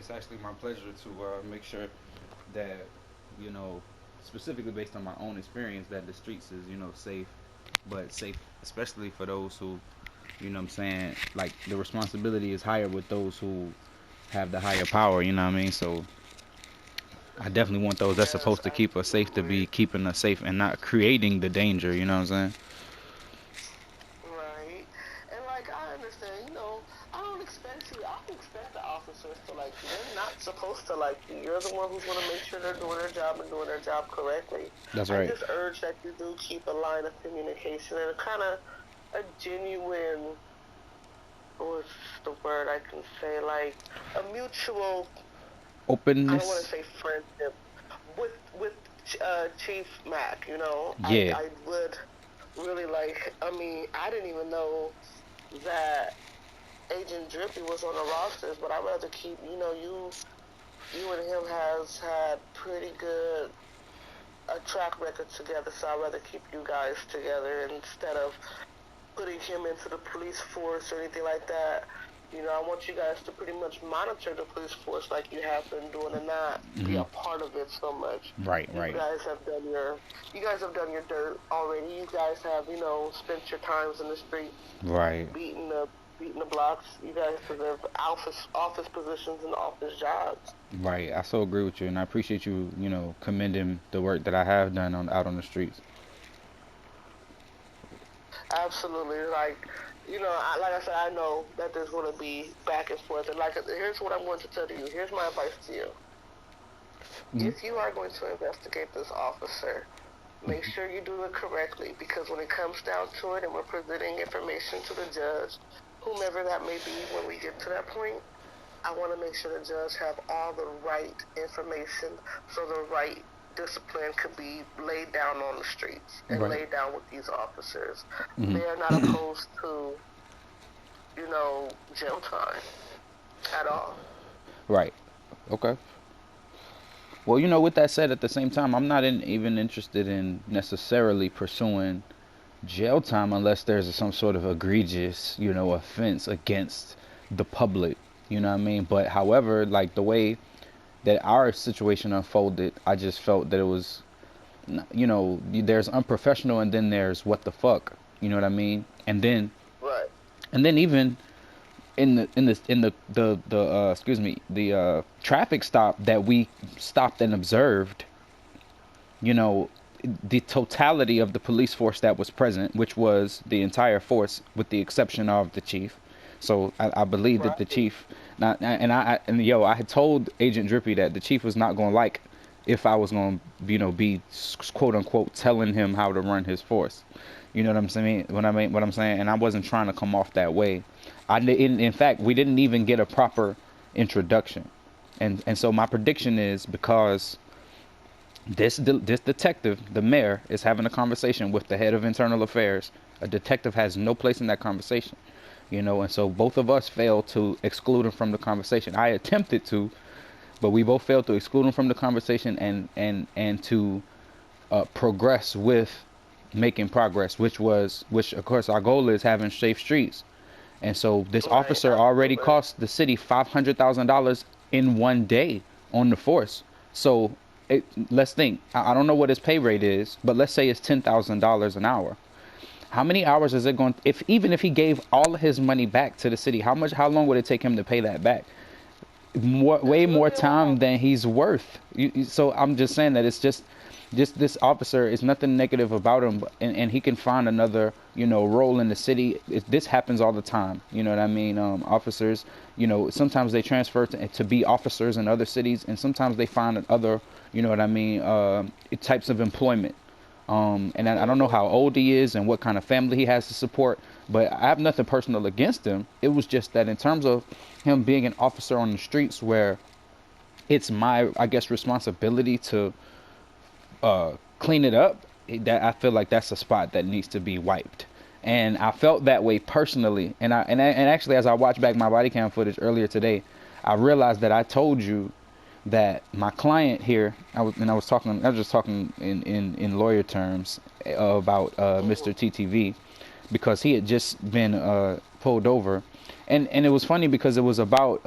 it's actually my pleasure to make sure that, you know, specifically based on my own experience, that the streets is, safe, but safe especially for those who, what I'm saying, like the responsibility is higher with those who have the higher power, you know what I mean? So I definitely want those that's Yes, supposed to keep us safe to absolutely. be keeping us safe and not creating the danger, you know what I'm saying? Right. And like I understand, I don't expect the officers to like you. They're not supposed to like you. You're the one who's gonna make sure they're doing their job and doing their job correctly. That's I right. just urge that you do keep a line of communication and a kind of a genuine, what's the word I can say, like a mutual, I don't want to Openness. say friendship with Chief Mac. Yeah. I would really like. I mean, I didn't even know that Agent Drippy was on the rosters, but I'd rather keep. You and him has had pretty good a track record together, so I'd rather keep you guys together instead of putting him into the police force or anything like that. I want you guys to pretty much monitor the police force like you have been doing and not be Hmm. a part of it so much. Right, You right. guys have done your you guys have done your dirt already. You guys have, spent your times in the street Right. beating the beating the blocks. You guys deserve office positions and office jobs. Right. I so agree with you, and I appreciate you, commending the work that I have done on out on the streets. Absolutely. Like I said, I know that there's going to be back and forth. And here's what I'm going to tell you. Here's my advice to you. Hmm. If you are going to investigate this officer, make sure you do it correctly because when it comes down to it and we're presenting information to the judge, whomever that may be when we get to that point, I want to make sure the judge have all the right information so the right discipline could be laid down on the streets and Right. laid down with these officers. Hmm. They are not opposed to, jail time at all. Right. Okay. Well, with that said, at the same time, I'm not even interested in necessarily pursuing jail time unless there's some sort of egregious, offense against the public. You know what I mean? But however, like the way that our situation unfolded, I just felt that it was, there's unprofessional and then there's what the fuck. You know what I mean? Right. And then even in the excuse me, the traffic stop that we stopped and observed, you know, the totality of the police force that was present, which was the entire force with the exception of the chief. So I believe that the Right. chief, not, and yo, I had told Agent Drippy that the chief was not going to like if I was going to, be quote unquote telling him how to run his force. You know what I'm saying? What I'm saying, and I wasn't trying to come off that way. In fact, we didn't even get a proper introduction, and so my prediction is because this detective, the mayor, is having a conversation with the head of internal affairs. A detective has no place in that conversation, and so both of us failed to exclude him from the conversation. I attempted to, but we both failed to exclude him from the conversation and to progress with making progress, which of course our goal is having safe streets. And so this Right. officer already Absolutely. cost the city $500,000 in one day on the force. So let's think. I don't know what his pay rate is, but let's say it's $10,000 an hour. How many hours is it going? If even if he gave all of his money back to the city, how long would it take him to pay that back? It's Way going to more be a time while. than he's worth. So I'm just saying that it's just this officer is nothing negative about him, and he can find another role in the city. This happens all the time. You know what I mean? Officers, sometimes they transfer to be officers in other cities, and sometimes they find other, you know what I mean, types of employment. And I don't know Hmm. how old he is and what kind of family he has to support, but I have nothing personal against him. It was just that in terms of him being an officer on the streets, where it's my, I guess, responsibility to clean it up. That I feel like that's a spot that needs to be wiped, and I felt that way personally. And actually, as I watched back my body cam footage earlier today, I realized that I told you that my client here, I was just talking in lawyer terms about Hmm. Mr. TTV. because he had just been pulled over. And it was funny because it was about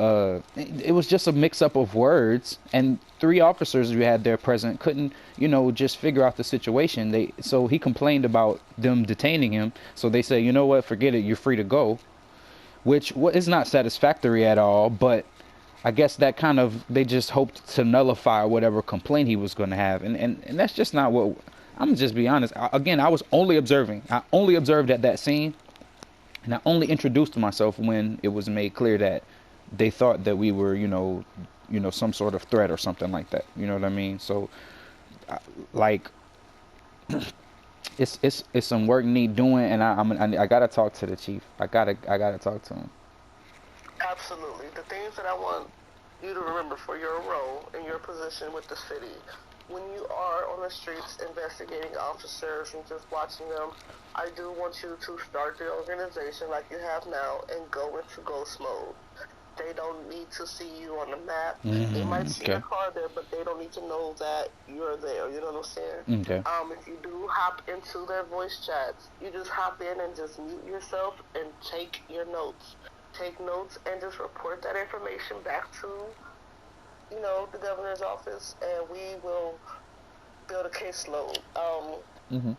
it was just a mix up of words, and three officers we had there present couldn't, just figure out the situation. So he complained about them detaining him, so they said, you know what, forget it, you're free to go, which is not satisfactory at all. But I guess that kind of, they just hoped to nullify whatever complaint he was going to have, and that's just not what. I'm gonna just be honest. Again, I was only observing. I only observed at that scene, and I only introduced myself when it was made clear that they thought that we were, some sort of threat or something like that. You know what I mean? So, like, it's some work need doing, and I gotta talk to the chief. I gotta talk to him. Absolutely. The things that I want you to remember for your role and your position with the city, when you are on the streets investigating officers and just watching them, I do want you to start the organization like you have now and go into ghost mode. They don't need to see you on the map. They might see your Okay. car there, but they don't need to know that you're there. You know what I'm saying? Okay. If you do hop into their voice chats, you just hop in and just mute yourself and take your notes. Take notes and just report that information back to, the governor's office, and we will build a caseload. Mhm.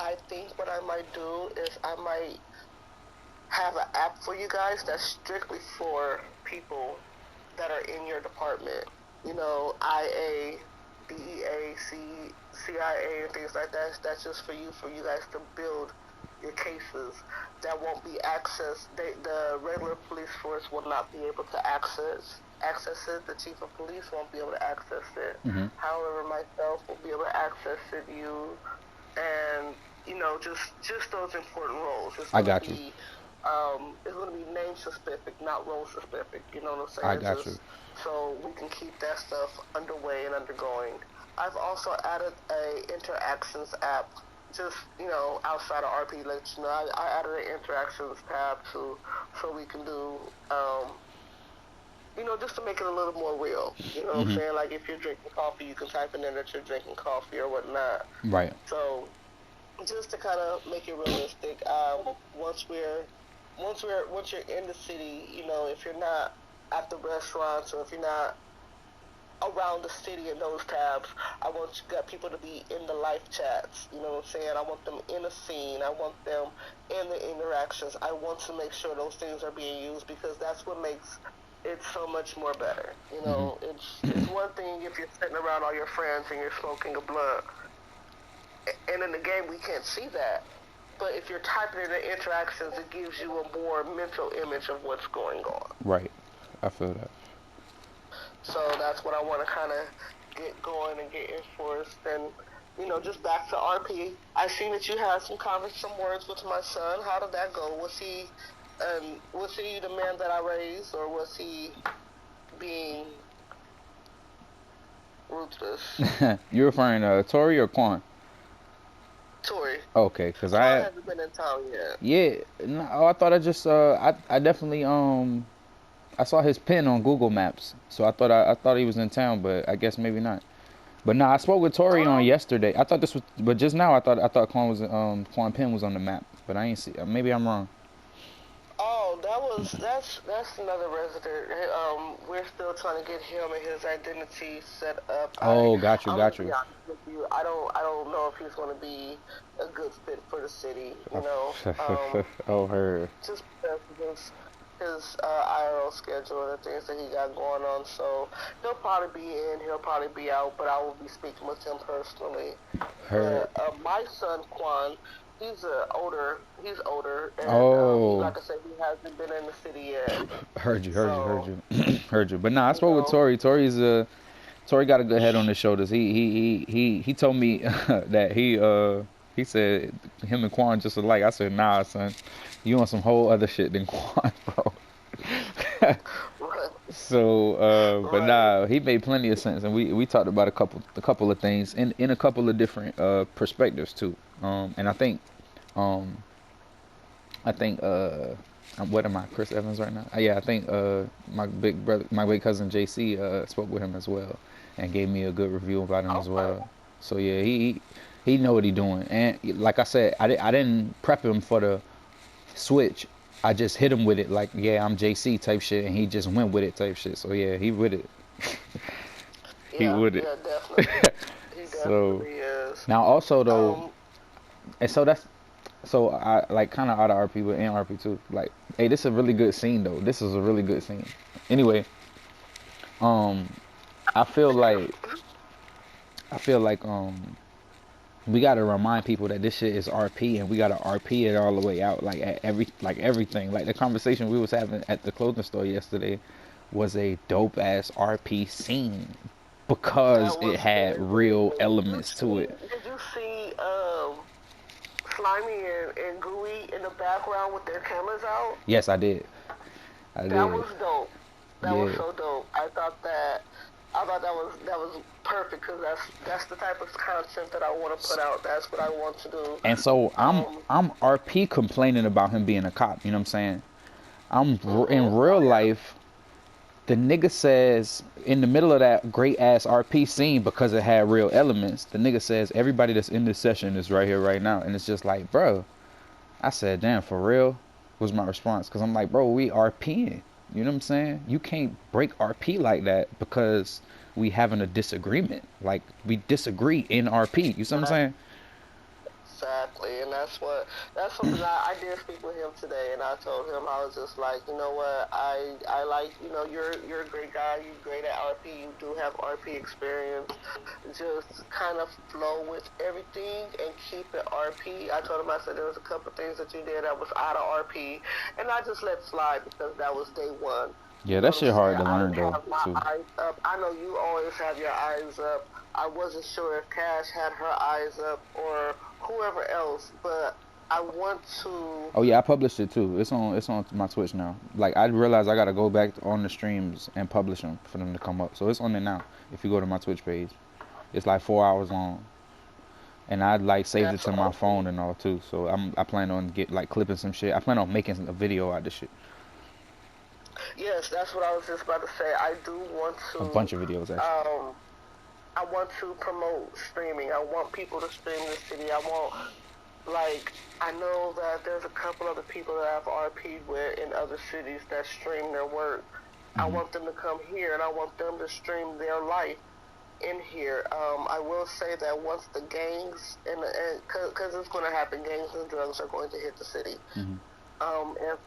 I think what I might do is I might have an app for you guys that's strictly for people that are in your department. IA, DEA, CIA, and things like that. That's just for you guys to build your cases. That won't be accessed. The regular police force will not be able to access it. The chief of police won't be able to access it. Mhm. However, myself will be able to access it. You and just those important roles. I got you. It's gonna be name specific, not role specific. You know what I'm I saying? got you. Just so we can keep that stuff underway and undergoing. I've also added a interactions app, just outside of RP. Let you know, I added an interactions tab to so we can do just to make it a little more real. You know what I'm Mhm. saying? Like if you're drinking coffee, you can type in there that you're drinking coffee or whatnot. Right. So just to kind of make it realistic, once you're in the city, if you're not at the restaurants or if you're not around the city in those tabs, I want you got people to be in the live chats. You know what I'm saying? I want them in a scene. I want them in the interactions. I want to make sure those things are being used because that's what makes it so much more better. Mhm. It's one thing if you're sitting around all your friends and you're smoking a blunt, and in the game we can't see that. But if you're typing in the interactions, it gives you a more mental image of what's going on. Right. I feel that. So that's what I want to kind of get going and get enforced. And, just back to RP. I seen that you had some words with my son. How did that go? Was he the man that I raised, or was he being ruthless? You referring to Tori or Quan? Tori, Okay, cause Quan I hasn't been in town yet. yeah. No, I thought I just I definitely I saw his pin on Google Maps, so I thought he was in town, but I guess maybe not. But no, I spoke with Tori on Oh, yesterday. I thought this was, but just now I thought Quan Penn was on the map, but I ain't see. Maybe I'm wrong. oh, that's another resident. We're still trying to get him and his identity set up. Oh, got you, I'm gonna got be you. honest with you. I don't know if he's gonna be a good fit for the city. Oh, her. Just because of his IRL schedule and the things that he got going on. So he'll probably be in, he'll probably be out, but I will be speaking with him personally. Her. But my son Quan, he's older, and Oh, like I said, he hasn't been in the city yet. heard So you, heard you. But nah, I you spoke with know, Tori. Tori got a good head on his shoulders. He told me that he said him and Quan just alike. I said, nah, son, you on some whole other shit than Quan, bro. right, So, but right. nah, he made plenty of sense, and we talked about a couple of things in a couple of different perspectives too. And um, I think what am I, Chris Evans right now? Yeah, I think my big brother, my big cousin JC spoke with him as well, and gave me a good review about him as Okay. well. So yeah, he He know what he doing, and like I said, I didn't prep him for the switch. I just hit him with it like, yeah, I'm JC type shit, and he just went with it type shit. So yeah, he with it. He Yeah, with it. yeah, definitely. He So definitely is. now also though, Um, and so that's so I like kind of out of RP but in RP too. Like, hey, this is a really good scene though. This is a really good scene. Anyway, um, I feel like I feel like we gotta remind people that this shit is RP and we gotta RP it all the way out. Like at everything. Like the conversation we was having at the clothing store yesterday was a dope ass RP scene because that it was had very, very real good. elements to it. Did you see Slimy and Gooey in the background with their cameras out? Yes, I did. I That did. was dope. That was Yeah. so dope. I thought that was perfect because that's the type of content that I want to put out. That's what I want to do. And so Um, I'm RP complaining about him being a cop. You know what I'm saying? In real oh yeah. life, the nigga says in the middle of that great ass RP scene because it had real elements. The nigga says everybody that's in this session is right here right now, and it's just like, bro. I said, damn, for real? Was my response because I'm like, bro, we RPing. You know what I'm saying? You can't break RP like that because we having a disagreement. Like we disagree in RP. You see what I'm saying? Exactly, and that's something I did speak with him today, and I told him I was just like, you know what, I like, you're a great guy, you're great at RP, you do have RP experience, just kind of flow with everything and keep it RP. I told him, I said there was a couple of things that you did that was out of RP, and I just let slide because that was day one. Yeah, You know that what I'm shit saying? hard to I learn didn't though, have my too. eyes up. I know you always have your eyes up. I wasn't sure if Cash had her eyes up or whoever else, but I want to. Oh yeah, I published it too. It's on my Twitch now. Like I realized I gotta go back on the streams and publish them for them to come up. So it's on there now. If you go to my Twitch page, it's like 4 hours long, and I like saved it That's to my awesome. phone and all too. So I plan on get like clipping some shit. I plan on making a video out of this shit. Yes, that's what I was just about to say. I do want A to. bunch of videos actually. Um, I want to promote streaming. I want people to stream the city. I know that there's a couple other people that I've RP'd with in other cities that stream their work. I Hmm. want them to come here and I want them to stream their life in here. I will say that once the gangs, and because it's going to happen, gangs and drugs are going to hit the city. Hmm. Um, if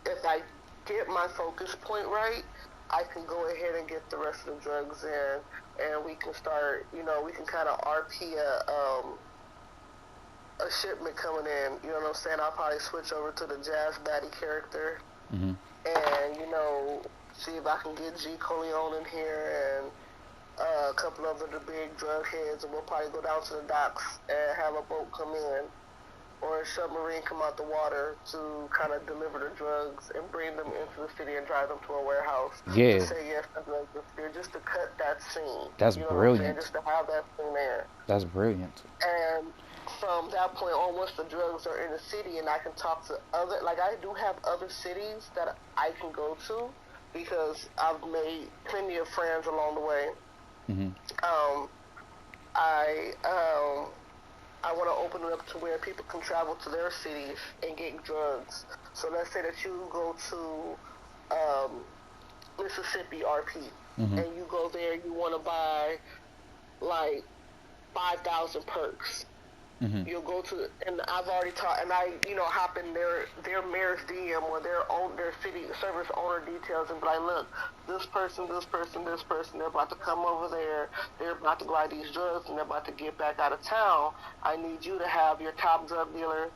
if I get my focus point right, I can go ahead and get the rest of the drugs in, and we can start. We can kind of RP a shipment coming in. You know what I'm saying? I'll probably switch over to the Jazz Baddie character, Hmm. and see if I can get G Coleon in here and a couple of the big drug heads, and we'll probably go down to the docks and have a boat come in or a submarine come out the water to kind of deliver the drugs and bring them into the city and drive them to a warehouse to Yeah, say yes, the drugs are here, just to cut that scene. that's You know what I'm saying? brilliant. Just to have that scene there. That's brilliant. And from that point on, once the drugs are in the city and I can talk to I do have other cities that I can go to because I've made plenty of friends along the way. Hmm. Um, I I want to open it up to where people can travel to their cities and get drugs. So let's say that you go to Mississippi RP Hmm. and you go there, you want to buy like 5,000 perks. Hmm. You'll go to, and I've already taught, and hop in their mayor's DM or their city service owner details and be like, look, this person, this person, this person, they're about to come over there, they're about to buy these drugs, and they're about to get back out of town. I need you to have your top drug dealer,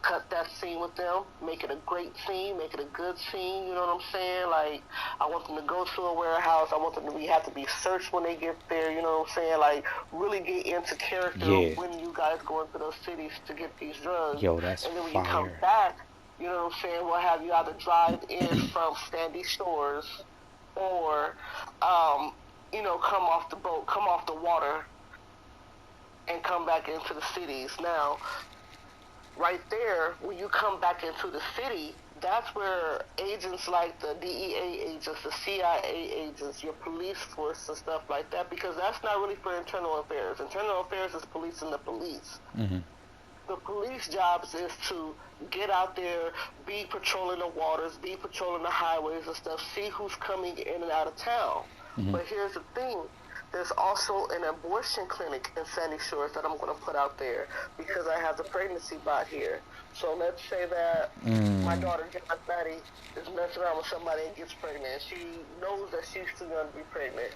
cut that scene with them, make it a great scene, make it a good scene. You know what I'm saying? Like, I want them to go to a warehouse. I want them to have to be searched when they get there. You know what I'm saying? Like, really get into character Yeah. when you guys go into those cities to get these drugs. Yo, that's And then when you come fire. back, you know what I'm saying? We'll have you either drive in from Sandy Shores or, come off the boat, come off the water, and come back into the cities. Now, right there, when you come back into the city, that's where agents like the DEA agents, the CIA agents, your police force and stuff like that, because that's not really for internal affairs. Internal affairs is policing the police. Mm-hmm. The police jobs is to get out there, be patrolling the waters, be patrolling the highways and stuff, see who's coming in and out of town. Mm-hmm. But here's the thing. There's also an abortion clinic in Sandy Shores that I'm going to put out there because I have the pregnancy bot here. So let's say that my daughter, John Fatty, is messing around with somebody and gets pregnant. She knows that she's still going to be pregnant.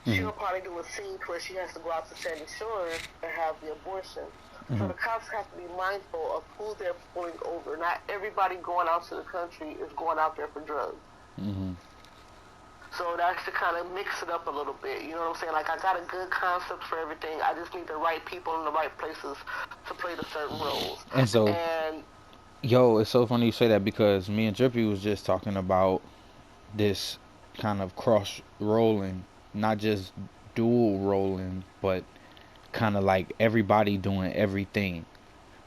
She'll probably do a scene where she has to go out to Sandy Shores and have the abortion. So the cops have to be mindful of who they're pulling over. Not everybody going out to the country is going out there for drugs. Mm-hmm. So that's to kind of mix it up a little bit. You know what I'm saying? Like, I got a good concept for everything. I just need the right people in the right places to play the certain roles. And so, And yo, it's so funny you say that because me and Drippy was just talking about this kind of cross rolling, not just dual rolling, but kind of like everybody doing everything.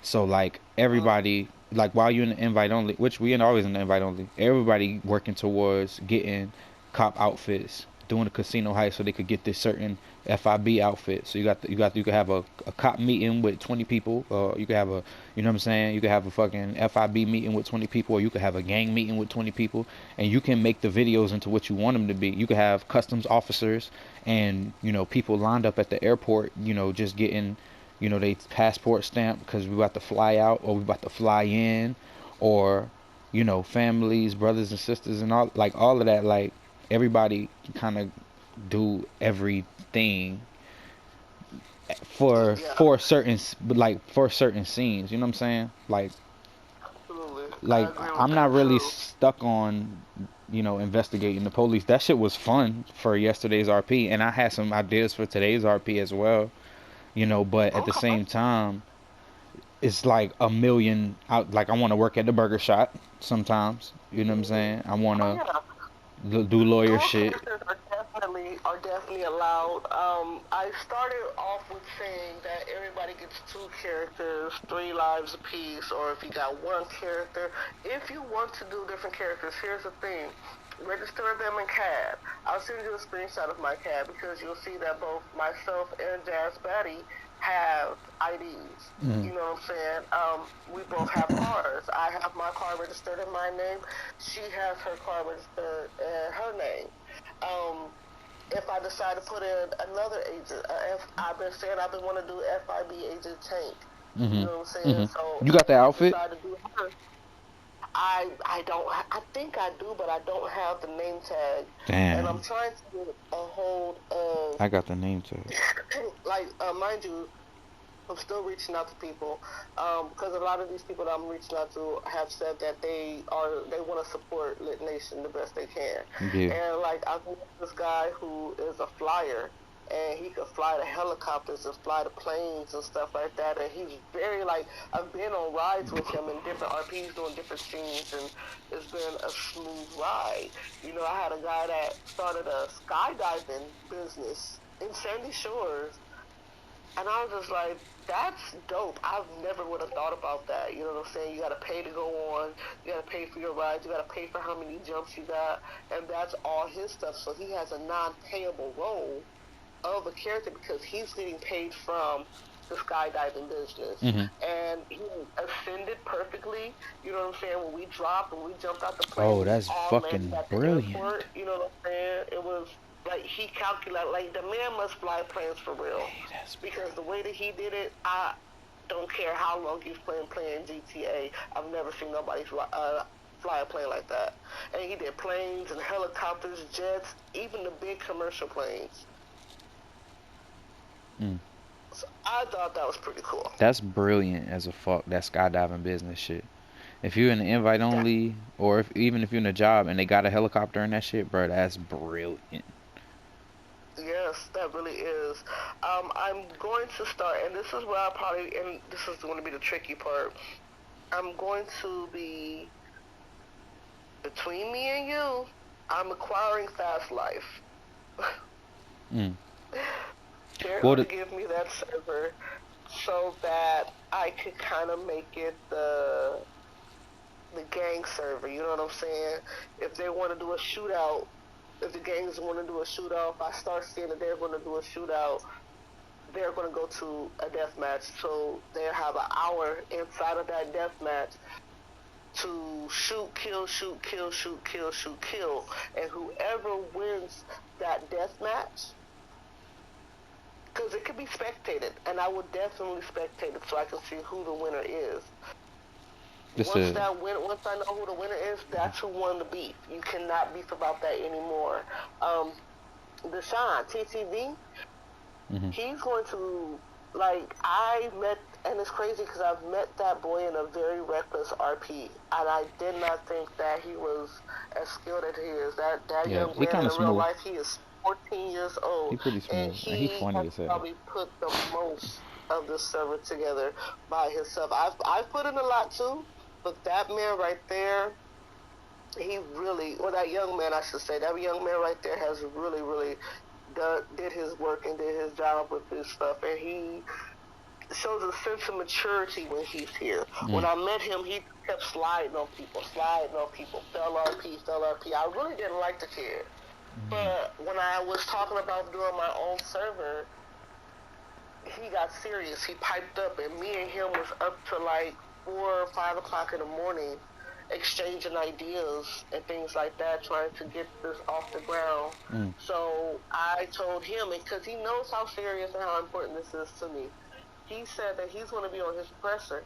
So like everybody, like while you're in the invite only, which we always in the invite only, everybody working towards getting cop outfits, doing a casino heist so they could get this certain FIB outfit. So you could have a cop meeting with 20 people, or you could have a, you know what I'm saying, you could have a fucking FIB meeting with 20 people, or you could have a gang meeting with 20 people, and you can make the videos into what you want them to be. You could have customs officers and, you know, people lined up at the airport, you know, just getting, you know, they passport stamp because we about to fly out or we about to fly in, or, you know, families, brothers and sisters and all, like all of that, like everybody kind of do everything for certain, like for certain scenes, you know what I'm saying? Like absolutely, like I'm not really stuck on, you know, investigating the police. That shit was fun for yesterday's RP, and I had some ideas for today's RP as well, you know, but at the same time it's like a million out. Like I want to work at the burger shop sometimes, you know what I'm saying? I want to do lawyer shit. Are definitely allowed. I started off with saying that everybody gets 2 characters, 3 lives apiece, or if you got 1 character. If you want to do different characters, here's the thing. Register them in CAD. I'll send you a screenshot of my CAD because you'll see that both myself and Jazz Batty have IDs. You know what I'm saying? We both have cars. I have my car registered in my name. She has her car registered in her name. If I decide to put in another agent, I've been saying I've been wanting to do FIB agent Tank. You know what I'm saying? So you got the outfit? I don't. I think I do, but I don't have the name tag. Damn. And I'm trying to get a hold of. I got the name tag. Like, mind you, I'm still reaching out to people because a lot of these people that I'm reaching out to have said that they want to support Lit Nation the best they can. Yeah. And like I've met this guy who is a flyer, and he could fly the helicopters and fly the planes and stuff like that. And he's very like, I've been on rides with him in different RPs doing different scenes, and it's been a smooth ride. You know, I had a guy that started a skydiving business in Sandy Shores. And I was just like, that's dope. I never would have thought about that. You know what I'm saying? You got to pay to go on. You got to pay for your rides. You got to pay for how many jumps you got. And that's all his stuff. So he has a non-payable role of a character because he's getting paid from the skydiving business. And he ascended perfectly. You know what I'm saying? When we dropped, when we jumped out the plane. Oh, that's fucking brilliant. Airport, you know what I'm saying? It was... Like, he calculated, like, the man must fly planes for real. Hey, because the way that he did it, I don't care how long he's playing GTA. I've never seen nobody fly a plane like that. And he did planes and helicopters, jets, even the big commercial planes. So I thought that was pretty cool. That's brilliant as a fuck, that skydiving business shit. If you're in the invite only, or even if you're in a job and they got a helicopter and that shit, bro, that's brilliant. Yes, that really is. I'm going to start, and this is where I probably, and this is going to be the tricky part. I'm going to be, between me and you, I'm acquiring Fast Life. They're going to give me that server, so that I could kind of make it the gang server. You know what I'm saying? If they want to do a shootout, if the gangs want to do a shootout, if I start seeing that they're going to do a shootout, they're going to go to a death match. So they have an hour inside of that death match to shoot, kill, shoot, kill, shoot, kill, shoot, kill, and whoever wins that death match, because it could be spectated, and I would definitely spectate it so I can see who the winner is. This is Once I know who the winner is, that's who won the beef. You cannot beef about that anymore. Deshaun, TTV, he's going to, like, I met, and it's crazy because I've met that boy in a very reckless RP, and I did not think that he was as skilled as he is. That yeah. young He man kind in of real smooth. life, he is 14 years old, He pretty and smooth, and he he funny has as hell. probably put the most of the server together by himself. I've put in a lot too, but that man right there, he really, or that young man I should say, that young man right there has really, really did his work and did his job with this stuff, and he shows a sense of maturity when he's here. When I met him, he kept sliding on people, fell RP, fell RP. I really didn't like the kid. But when I was talking about doing my own server, he got serious. He piped up, and me and him was up to like 4 or 5 o'clock in the morning, exchanging ideas and things like that, trying to get this off the ground. So I told him, because he knows how serious and how important this is to me, he said that he's going to be on his oppressor.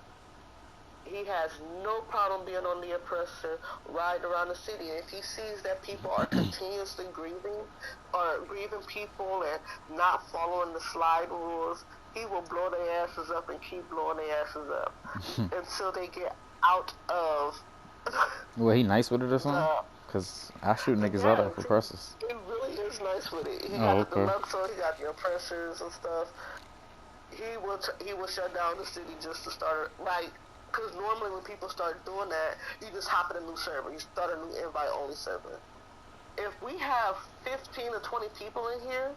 He has no problem being on the oppressor, riding around the city. And if he sees that people are continuously grieving, or grieving people and not following the slide rules, he will blow their asses up and keep blowing their asses up until they get out of. Well, he nice with it or something? Cause I shoot niggas out of oppressors. He really is nice with it. He Oh, got the okay. deluxe, he got the oppressors and stuff. He will shut down the city just to start like, because normally when people start doing that, you just hop in a new server. You start a new invite only server. If we have 15 or 20 people in here,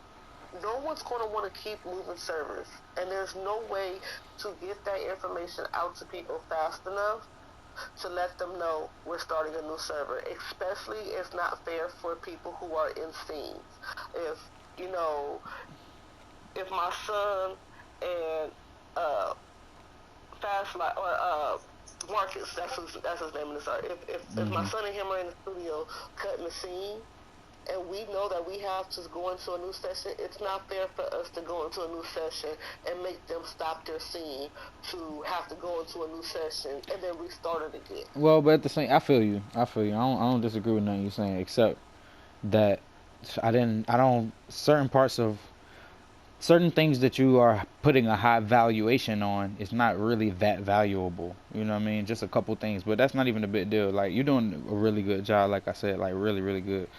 no one's going to want to keep moving servers, and there's no way to get that information out to people fast enough to let them know we're starting a new server. Especially, it's not fair for people who are in scenes. If you know, if my son and Fast Life or Marcus, that's his name in the start. If my son and him are in the studio cutting the scene, and we know that we have to go into a new session, it's not fair for us to go into a new session and make them stop their scene to have to go into a new session and then restart it again. Well, but at the same, I feel you. I feel you. I don't disagree with nothing you're saying, except that I don't, certain parts of, certain things that you are putting a high valuation on is not really that valuable. You know what I mean? Just a couple things, but that's not even a big deal. Like, you're doing a really good job, like I said, like really, really good.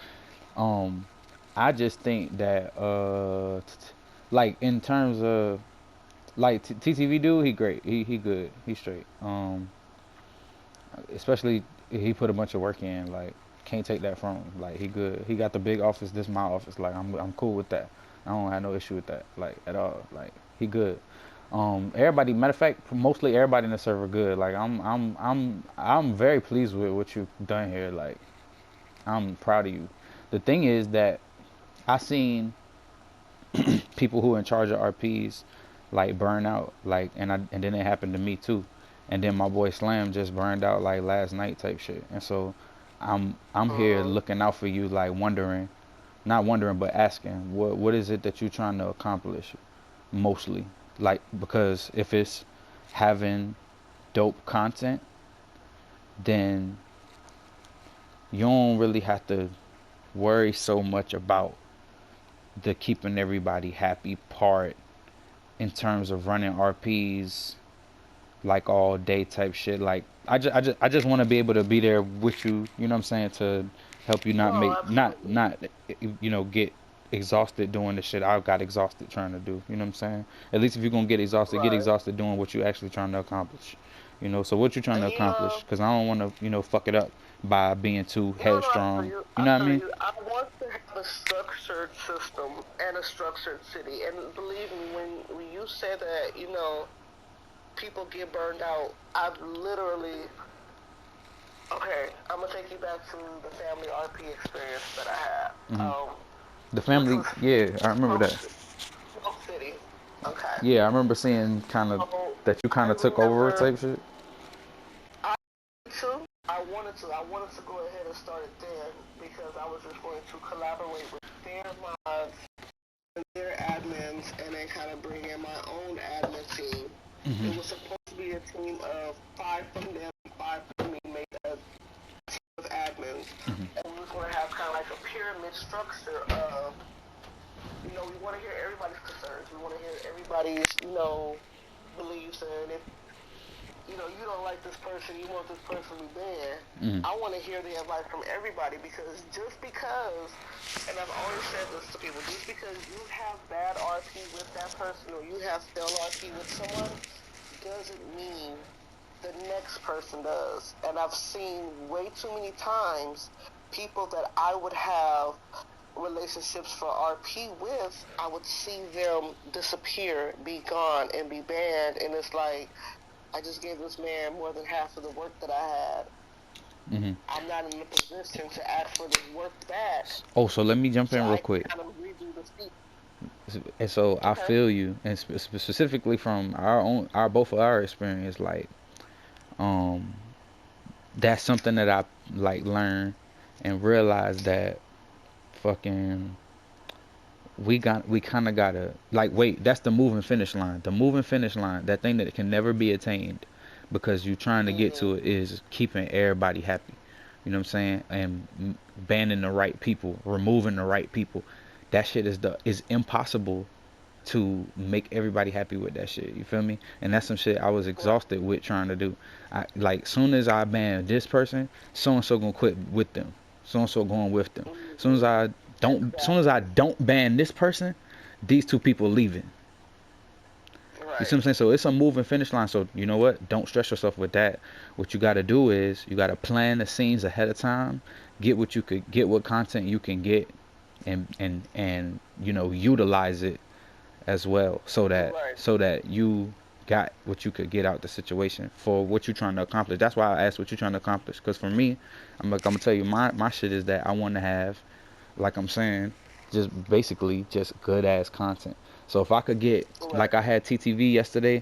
Um, I just think that, like in terms of like TTV dude, he great. He good. He straight. Especially he put a bunch of work in. Like, can't take that from him. Like, he good. He got the big office. This my office. Like, I'm cool with that. I don't have no issue with that. Like, at all. Like, he good. Everybody. Matter of fact, mostly everybody in the server good. Like, I'm very pleased with what you've done here. Like, I'm proud of you. The thing is that I seen people who are in charge of RPs like burn out, like, and then it happened to me too, and then my boy Slam just burned out like last night type shit, and so I'm here looking out for you, like wondering, not wondering but asking, what is it that you're trying to accomplish, mostly, like, because if it's having dope content, then you don't really have to worry so much about the keeping everybody happy part in terms of running RPs like all day type shit. Like, I just want to be able to be there with you. You know what I'm saying? To help you not No, make absolutely. not get. exhausted doing the shit I got exhausted trying to do. You know what I'm saying? At least if you're gonna get Right. exhausted doing what you actually trying to accomplish. You know, so what you trying to And accomplish? Because I don't want to, fuck it up by being too no, no, I feel headstrong. you. You I know what I feel mean? you. I want to have a structured system and a structured city. And believe me, when you say that, people get burned out, I've literally. Okay, I'm gonna take you back to the family RP experience that I had, Hmm. The which family, was yeah, I remember Smoke, that. Smoke City. Okay. Yeah, I remember seeing kind of So that you kind I of took over remember type shit. I too. I wanted to go ahead and start it then because I was just going to collaborate with their mods and their admins and then kind of bring in my own admin team. Hmm. It was supposed to be a team of 5 from them, 5 from me, made a team of admins. Hmm. And we was going to have kind of like a pyramid structure of, we want to hear everybody's concerns. We want to hear everybody's, beliefs. And if you don't like this person, you want this person to be banned. Hmm. I want to hear the advice from everybody because just because, and I've always said this to people, just because you have bad RP with that person or you have failed RP with someone doesn't mean the next person does. And I've seen way too many times people that I would have relationships for RP with, I would see them disappear, be gone, and be banned. And it's like, I just gave this man more than half of the work that I had. Hmm. I'm not in a position to ask for this work back, Oh, so let me jump so in real I quick. can kind of redo the speech. And so I Okay. feel you, and specifically from our both of our experience, like, um, that's something that I like learned and realized that fucking we kind of gotta like wait. That's the moving finish line. The moving finish line, that thing that can never be attained, because you trying to get Mm-hmm. to it is keeping everybody happy. You know what I'm saying? And banning the right people, removing the right people. That shit is impossible to make everybody happy with that shit. You feel me? And that's some shit I was Right. exhausted with trying to do. I like soon as I ban this person, so and so gonna quit with them. So and so going with them. Mm-hmm. Soon as I Exactly. don't ban this person, these two people leaving. You see Right. what I'm saying? So it's a moving finish line. So you know what? Don't stress yourself with that. What you got to do is you got to plan the scenes ahead of time. Get what content you can get, and utilize it as well, so that Right. you got what you could get out the situation for what you're trying to accomplish. That's why I asked what you're trying to accomplish. Because for me, I'm gonna tell you my shit is that I want to have, like I'm saying, just basically just good ass content. So if I could get, Right. like I had TTV yesterday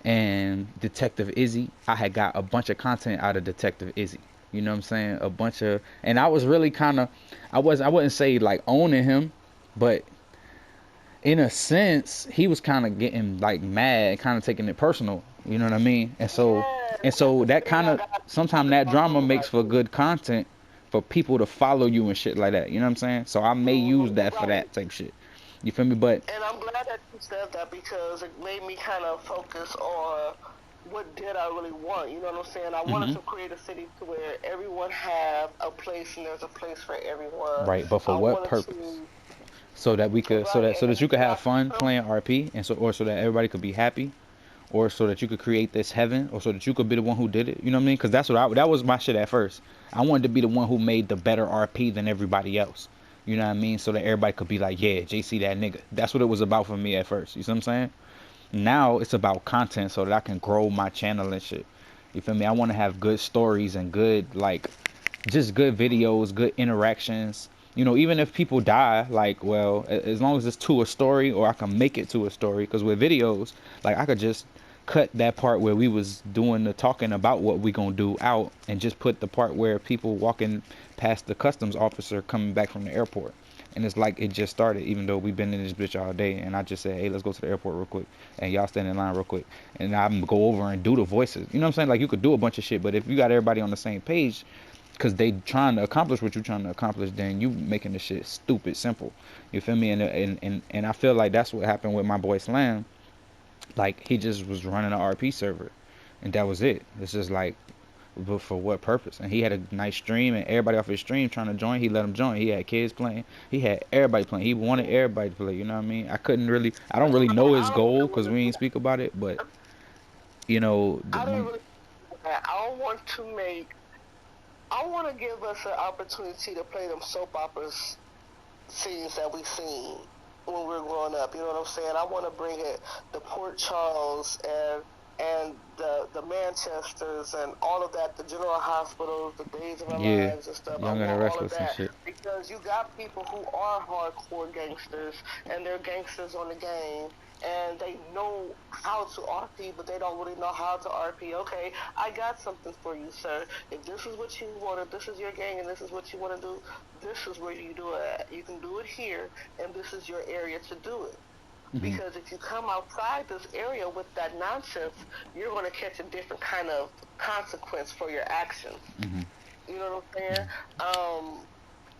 and Detective Izzy, I had got a bunch of content out of Detective Izzy. You know what I'm saying? A bunch of, and I was really kind of, I wouldn't say like owning him, but in a sense, he was kind of getting like mad, kind of taking it personal. You know what I mean? Yes. And That's so the that thing kind I of got. I've sometimes been that talking drama makes about for too. good content for people to follow you and shit like that. You know what I'm saying? So I may use that for Right. that type shit. You feel me? But And I'm glad that you said that because it made me kind of focus on what did I really want. You know what I'm saying? I wanted hmm to create a city to where everyone have a place and there's a place for everyone. right, but for I what wanted purpose? to So that we could, right, so and that you could when I have fun come, playing RP, and so that everybody could be happy, or so that you could create this heaven, or so that you could be the one who did it. You know what I mean? Because that was my shit at first. I wanted to be the one who made the better RP than everybody else. You know what I mean? So that everybody could be like, yeah, JC that nigga. That's what it was about for me at first. You see what I'm saying? Now it's about content so that I can grow my channel and shit. You feel me? I want to have good stories and good, like, just good videos, good interactions. Even if people die, like, well, as long as it's to a story, or I can make it to a story. Because with videos, like, I could just cut that part where we was doing the talking about what we gonna do out, and just put the part where people walking past the customs officer coming back from the airport. And it's like it just started, even though we've been in this bitch all day. And I just said, hey, let's go to the airport real quick. And y'all stand in line real quick. And I'm gonna go over and do the voices. You know what I'm saying? Like, you could do a bunch of shit, but if you got everybody on the same page, because they trying to accomplish what you're trying to accomplish, then you making the shit stupid simple. You feel me? And I feel like that's what happened with my boy Slam. Like, he just was running an RP server, and that was it. It's just like, but for what purpose? And he had a nice stream, and everybody off his stream trying to join. He let them join. He had kids playing. He had everybody playing. He wanted everybody to play. You know what I mean? I don't really know his I don't goal really because want we to. ain't speak about it. But you know, I don't really. I don't want to make. I want to give us an opportunity to play them soap operas scenes that we seen when we were growing up. You know what I'm saying? I want to bring it the Port Charles and the Manchesters and all of that, the General Hospitals, the Days of Our yeah, Lives and stuff. I Young and the want all of Restless and that shit. because you got people who are hardcore gangsters and they're gangsters on the game. And they know how to RP, but they don't really know how to RP. Okay, I got something for you, sir. If this is what you want, if this is your gang and this is what you want to do, this is where you do it at. You can do it here, and this is your area to do it. Hmm. Because if you come outside this area with that nonsense, you're going to catch a different kind of consequence for your actions. Hmm. You know what I'm saying?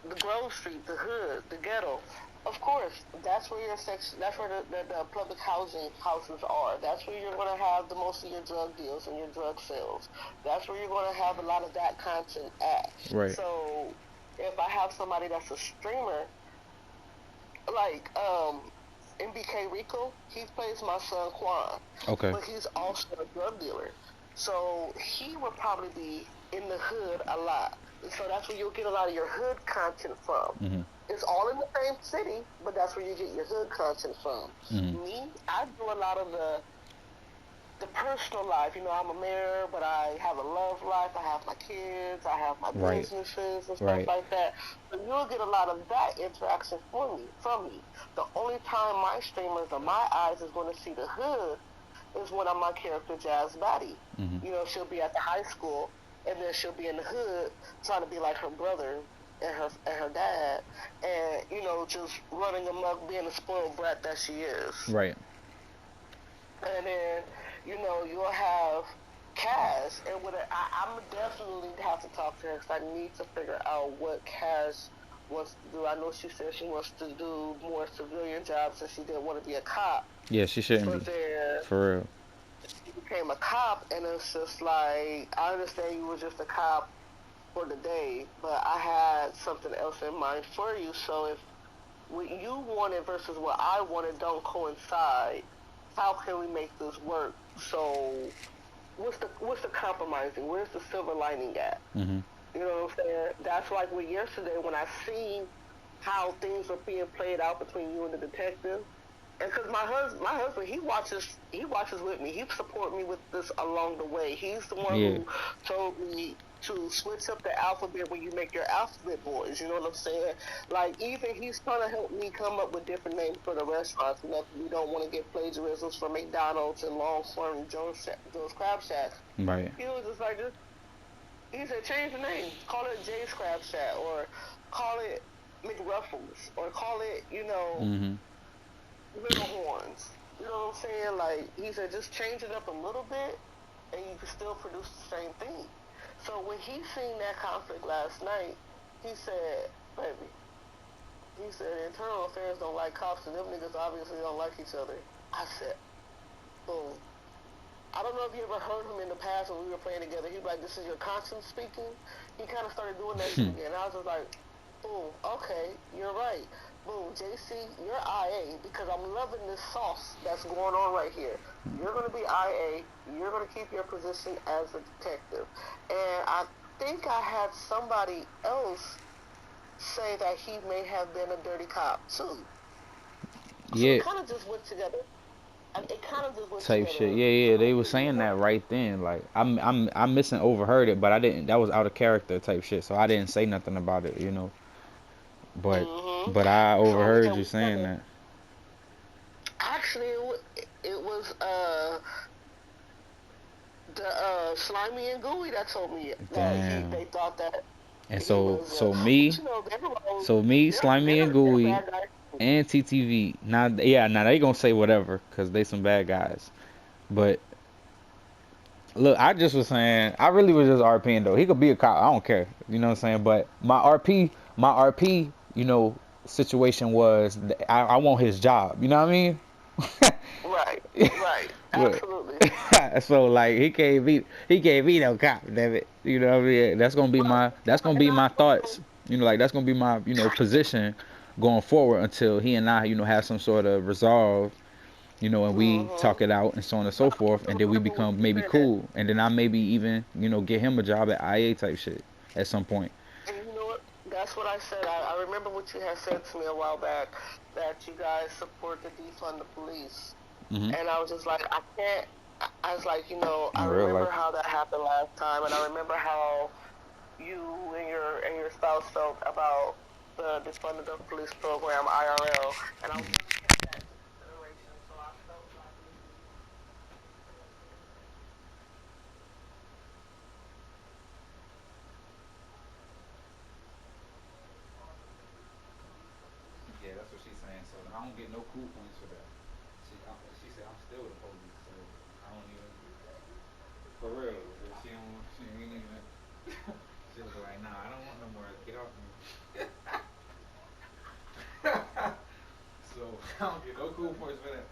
The Grove Street, the hood, the ghetto. Of course, that's where your section, that's where the public housing houses are. That's where you're going to have the most of your drug deals and your drug sales. That's where you're going to have a lot of that content at. Right. So if I have somebody that's a streamer, like MBK Rico, he plays my son Quan, Okay. but he's also a drug dealer. So he would probably be in the hood a lot. So that's where you'll get a lot of your hood content from. Hmm. It's all in the same city, but that's where you get your hood content from. Hmm. Me, I do a lot of the personal life. You know, I'm a mayor, but I have a love life. I have my kids. I have my Right. businesses and stuff Right. like that. So you'll get a lot of that interaction from me. The only time my streamers or my eyes is going to see the hood is when I'm my character Jazz Batty. Hmm. You know, she'll be at the high school, and then she'll be in the hood trying to be like her brother and her dad, and you know, just running amok, being the spoiled brat that she is. Right. And then, you know, you'll have Cash, and I'm definitely have to talk to her because I need to figure out what Cash wants to do. I know she said she wants to do more civilian jobs and she didn't want to be a cop. Yeah, she shouldn't But be. then For real. she became a cop, and it's just like, I understand you were just a cop for the day, but I had something else in mind for you. So if what you wanted versus what I wanted don't coincide, how can we make this work? So what's the compromising? Where's the silver lining at? Hmm. You know what I'm saying? That's like with yesterday when I seen how things were being played out between you and the detective. And because my husband, he watches with me. He support me with this along the way. He's the one Yeah. who told me to switch up the alphabet when you make your alphabet boys. You know what I'm saying? Like, even he's trying to help me come up with different names for the restaurants. You know, we don't want to get plagiarisms from McDonald's and Longhorn and Joe's Crab Shack. Right. He was just like, he said, change the name. Call it Jay's Crab Shack, or call it McRuffles, or call it, Hmm. Little Horns. You know what I'm saying? Like, he said, just change it up a little bit, and you can still produce the same thing. So when he seen that conflict last night, he said, baby, he said, internal affairs don't like cops, and them niggas obviously don't like each other. I said, boom. I don't know if you ever heard him in the past when we were playing together. He'd be like, this is your conscience speaking. He kind of started doing that shit again. I was just like, boom, okay, you're right. Boom, JC, you're IA because I'm loving this sauce that's going on right here. You're going to be IA. You're going to keep your position as a detective. And I think I had somebody else say that he may have been a dirty cop, too. So Yeah. it kind of just went together. It kind of just went Type shit. together. Yeah, yeah. They were saying that right then. Like I missing overheard it, but I didn't. That was out of character type shit. So I didn't say nothing about it. You know. But Mm-hmm. but I So we overheard got you saying that. actually it was the Slimy and Gooey that told me that Damn. they thought that And he so was so but me, you know so me, Slimy and they're Gooey, bad guys. and TTV. Now yeah, now they gonna say whatever because they some bad guys. But look, I just was saying, I really was just RPing though. He could be a cop. I don't care. You know what I'm saying? But my RP, situation was I want his job. You know what I mean? Right, right, But absolutely. So like he can't be no cop, damn it. You know what I mean? That's gonna be my thoughts. Like that's gonna be my position going forward until he and I have some sort of resolve. And we Mhm. talk it out and so on and I so forth, and then we remember what become you maybe said. cool, and then I maybe even get him a job at IA type shit at some point. And you know what? That's what I said. I remember what you had said to me a while back, that you guys support the defund the police. Hmm. And I was just like, I can't. I was like, In I real remember life. how that happened last time, and I remember how you and your spouse felt about the defunding the police program IRL, and I was going to take that into consideration. So I felt like it would be Yeah, that's what she's saying. So I don't get no cool points for that. She said I'm still the police, so I don't even. For real, she ain't even. She was like, nah, I don't want no more. Get off me. So I don't get no cool points for that.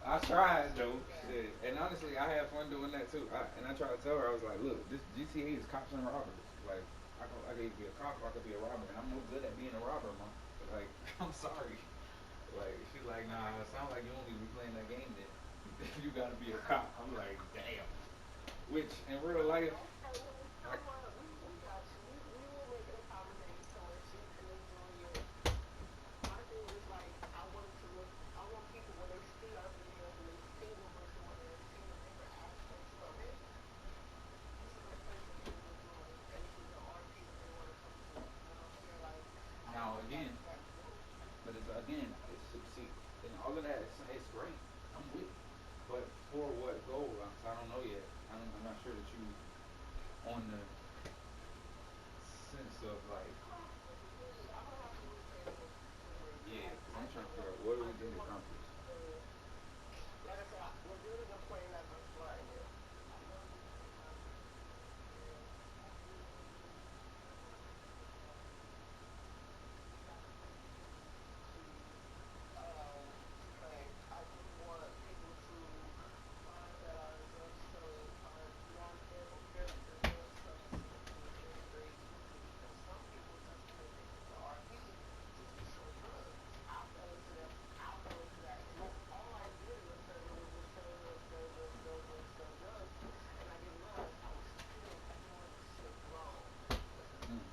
I tried though, shit. And honestly, I had fun doing that too. And I tried to tell her, I was like, look, this GTA is cops and robbers. Like, I could either be a cop or I could be a robber, and I'm no good at being a robber, man. Like, I'm sorry. Like, she's like, nah, it sounds like you only be playing that game then. You gotta be a cop. I'm like, damn. Which in real life, I, we will make it accommodate so where she can enjoy it. My thing is like I want people when they see our videos and they see what we're doing and they see the different aspects of it, this is a place that they will enjoy, and this is the RP that they want to come to. You know what I'm saying? Like I don't now think again, that's but it's again, see, and all of that, it's great. I'm with it. But for what goal? I don't know yet. I'm not sure that you on the sense of like, I'm gonna have to understand what we're yeah, doing. because I I'm trying do to figure want out what do I we do need to want to accomplish. like I said, we're really gonna play that much flying in. I know you have a contract with them, and I really want to do to to claim. I do want people to find that our drug selling, our non-verified drug selling system is very, very easy, because some people just commit things to RP just to sell drugs. I fell into them. I fell into that too. All I did was just sell drugs, sell drugs, sell drugs, sell drugs, and I didn't realize I was still doing shit wrong. Mm.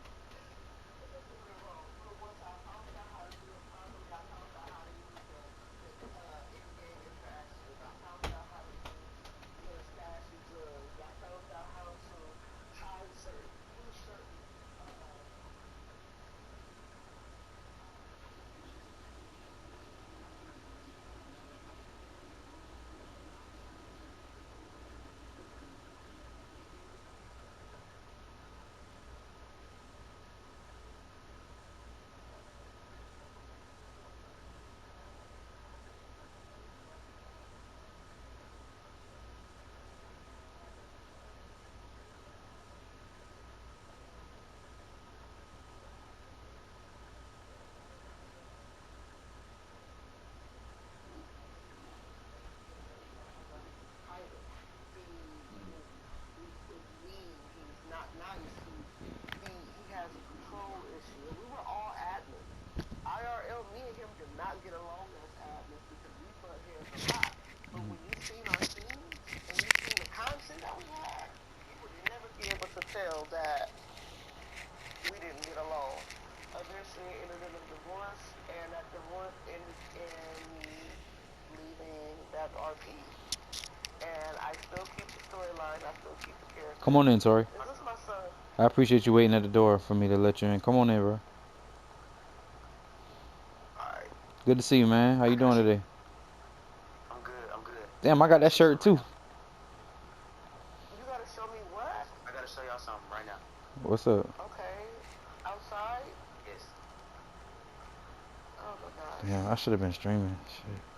Doing it wrong. But once I found out how to do it properly, I found out how to use the in-game interactions. I found out how to use the stashy drugs. I found out how to try use certain title. Mm. He's mean. He's not nice. He has a control issue. And we were all admins. IRL, me and him did not get along as admins because we butt heads a lot. But when you seen our teams and you seen the content that we had, you would never be able to tell that we didn't get along. Eventually, it ended in a divorce, and that divorce ended in me leaving that RP. And I still keep the storyline. I still keep the Come characters. on in, Tori. Is this my son? I appreciate you waiting at the door for me to let you in. Come on in, bro. All right. Good to see you, man. How I you got doing you. today? I'm good. I'm good. Damn, I I got gotta that show you shirt something right too. now. You gotta show me what? I gotta show y'all something right now. What's up? Okay. Outside? Yes. Oh my gosh. Yeah, I should have been streaming. Shit.